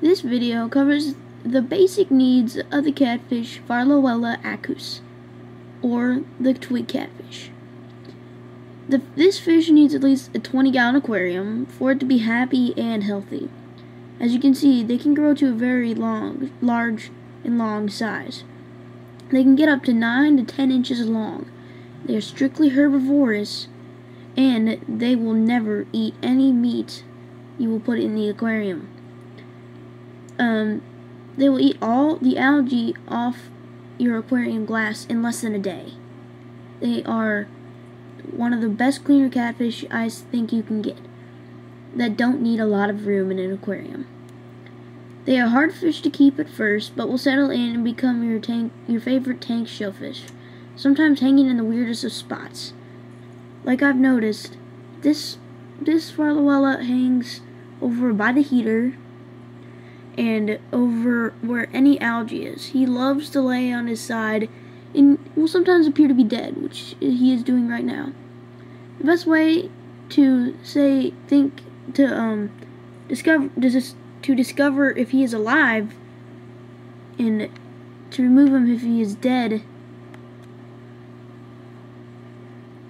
This video covers the basic needs of the catfish Farlowella acus, or the twig catfish. This fish needs at least a 20-gallon aquarium for it to be happy and healthy. As you can see, they can grow to a very large and long size. They can get up to 9 to 10 inches long. They are strictly herbivorous, and they will never eat any meat you will put in the aquarium. They will eat all the algae off your aquarium glass in less than a day. They are one of the best cleaner catfish I think you can get that don't need a lot of room in an aquarium. They are hard fish to keep at first, but will settle in and become your favorite tank shellfish, sometimes hanging in the weirdest of spots. Like I've noticed, this Farlowella hangs over by the heater and over where any algae is. He loves to lay on his side and will sometimes appear to be dead, which he is doing right now. The best way to discover if he is alive and to remove him if he is dead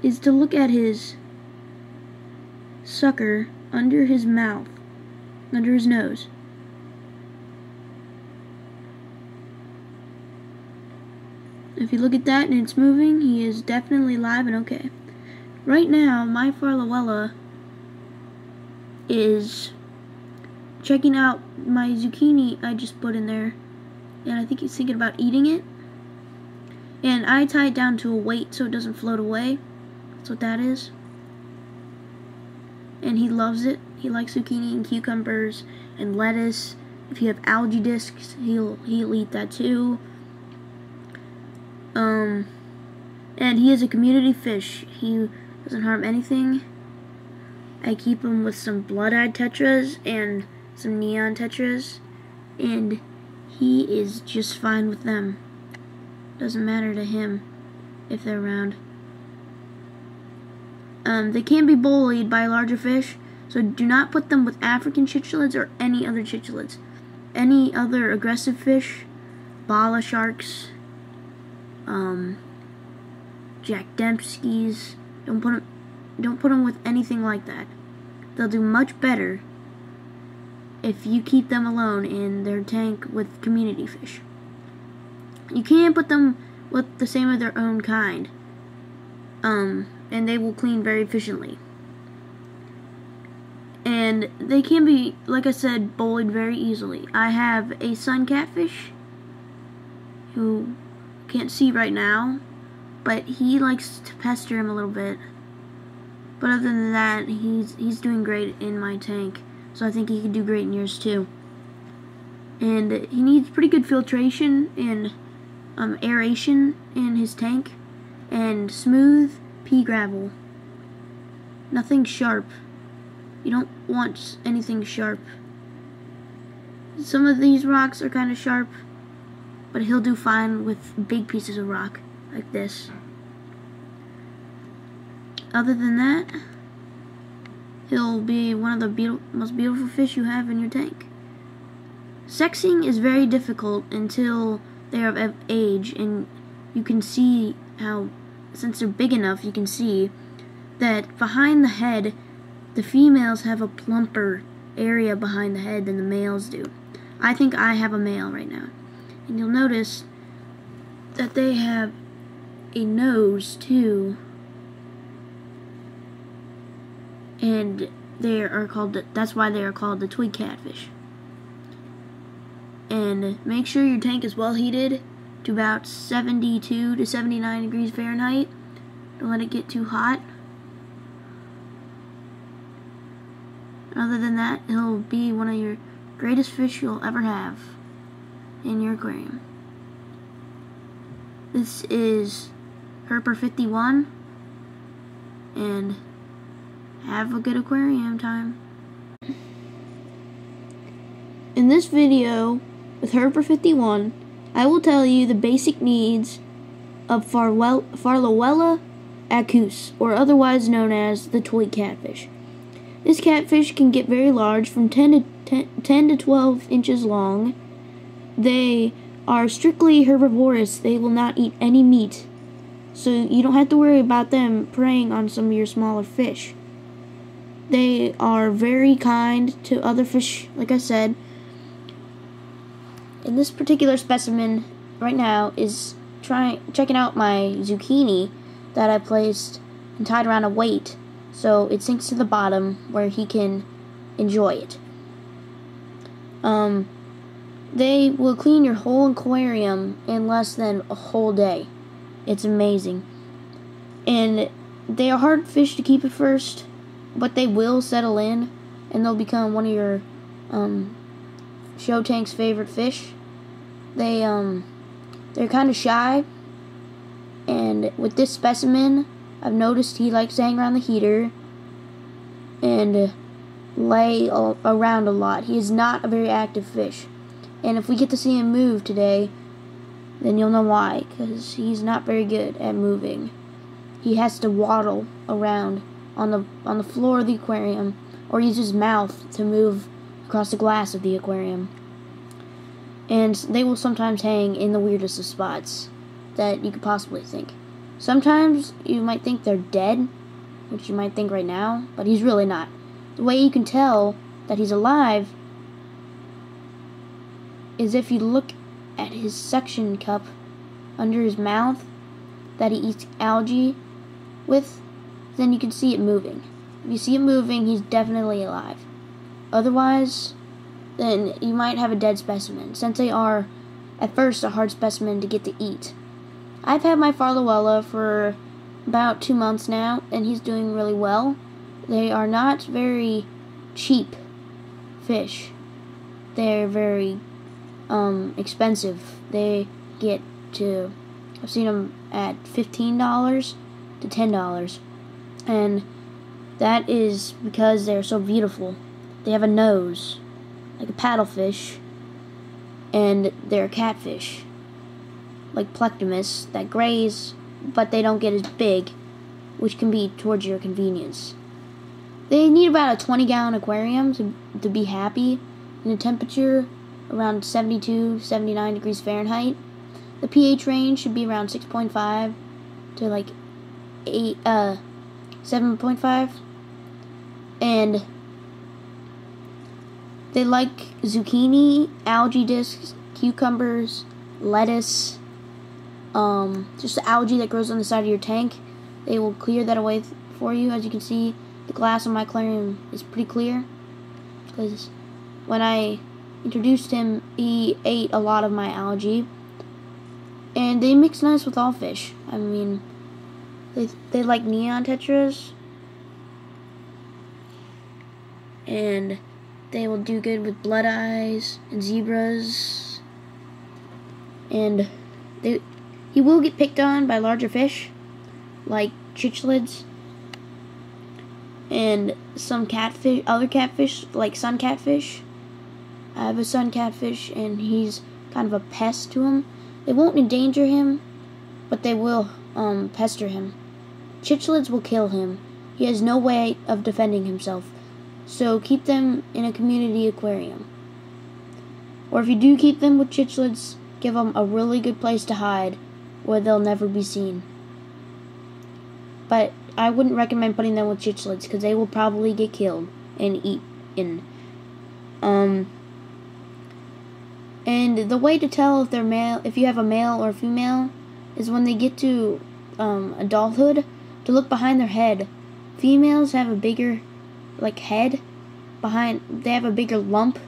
is to look at his sucker under his mouth, under his nose. If you look at that and it's moving, he is definitely alive and okay. Right now, my Farlowella is checking out my zucchini I just put in there, and I think he's thinking about eating it. And I tie it down to a weight so it doesn't float away. That's what that is. And he loves it. He likes zucchini and cucumbers and lettuce. If you have algae discs, he'll eat that too. And he is a community fish. He doesn't harm anything. I keep him with some blood-eyed tetras and some neon tetras, and he is just fine with them. Doesn't matter to him if they're around. They can be bullied by larger fish, so do not put them with African cichlids or any other cichlids. Any other aggressive fish, bala sharks, Jack Dempsey's, don't put them with anything like that. They'll do much better if you keep them alone in their tank with community fish. You can put them with the same of their own kind, and they will clean very efficiently. And they can be, like I said, bullied very easily. I have a sun catfish who can't see right now, but he likes to pester him a little bit. But other than that, he's doing great in my tank, so I think he could do great in yours too. And he needs pretty good filtration and aeration in his tank, and smooth pea gravel. Nothing sharp. You don't want anything sharp. Some of these rocks are kind of sharp, but he'll do fine with big pieces of rock like this. Other than that, he'll be one of the most beautiful fish you have in your tank. Sexing is very difficult until they are of age, and you can see how, since they're big enough, you can see that behind the head, the females have a plumper area behind the head than the males do. I think I have a male right now. And you'll notice that they have a nose too. And that's why they are called the twig catfish. And make sure your tank is well heated to about 72 to 79 degrees Fahrenheit. Don't let it get too hot. Other than that, he'll be one of your greatest fish you'll ever have in your aquarium. This is Herper 51, and have a good aquarium time. In this video with Herper 51, I will tell you the basic needs of Farlowella acus, or otherwise known as the twig catfish. This catfish can get very large, from 10 to 12 inches long. They are strictly herbivorous. They will not eat any meat. So you don't have to worry about them preying on some of your smaller fish. They are very kind to other fish, like I said. And this particular specimen right now is checking out my zucchini that I placed and tied around a weight so it sinks to the bottom where he can enjoy it. They will clean your whole aquarium in less than a whole day. It's amazing. And they are hard fish to keep at first, but they will settle in and they'll become one of your show tank's favorite fish. They're kind of shy, and with this specimen, I've noticed he likes to hang around the heater and lay around a lot. He is not a very active fish, and if we get to see him move today, then you'll know why, because he's not very good at moving. He has to waddle around on the floor of the aquarium, or use his mouth to move across the glass of the aquarium. And they will sometimes hang in the weirdest of spots that you could possibly think. Sometimes you might think they're dead, which you might think right now, but he's really not. The way you can tell that he's alive is if you look at his suction cup under his mouth that he eats algae with, then you can see it moving. If you see it moving, he's definitely alive. Otherwise, then you might have a dead specimen, since they are, at first, a hard specimen to get to eat. I've had my Farlowella for about 2 months now, and he's doing really well. They are not very cheap fish. They're very expensive. They get to, I've seen them at $15 to $10, and that is because they're so beautiful. They have a nose like a paddlefish, and they're a catfish, like Plectomus, that graze, but they don't get as big, which can be towards your convenience. They need about a 20-gallon aquarium to be happy in a temperature around 72, 79 degrees Fahrenheit. The pH range should be around 6.5 to like 7.5, and they like zucchini, algae discs, cucumbers, lettuce, just the algae that grows on the side of your tank. They will clear that away for you. As you can see, the glass on my aquarium is pretty clear, because when I introduced him, he ate a lot of my algae, and they mix nice with all fish. I mean, they like neon tetras, and they will do good with blood eyes and zebras, and he will get picked on by larger fish like cichlids and some catfish, other catfish like sun catfish. I have a sun catfish, and he's kind of a pest to him. They won't endanger him, but they will pester him. Cichlids will kill him. He has no way of defending himself. So keep them in a community aquarium. Or if you do keep them with cichlids, give them a really good place to hide where they'll never be seen. But I wouldn't recommend putting them with cichlids, because they will probably get killed and eaten. And the way to tell if they're male, if you have a male or a female, is when they get to adulthood, to look behind their head. Females have a bigger head behind, they have a bigger lump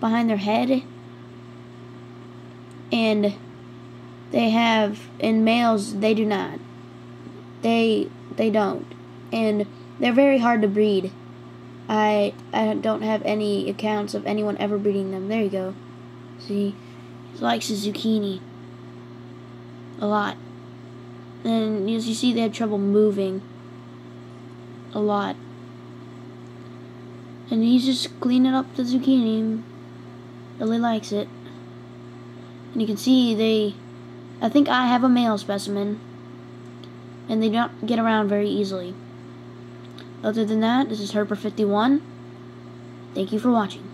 behind their head, and they have, in males, they do not. They don't, and they're very hard to breed. I don't have any accounts of anyone ever breeding them. There you go. See, he likes his zucchini a lot, and as you see, they have trouble moving a lot. And he's just cleaning up the zucchini. Really likes it. And you can see I think I have a male specimen, and they don't get around very easily. Other than that, this is Herper51. Thank you for watching.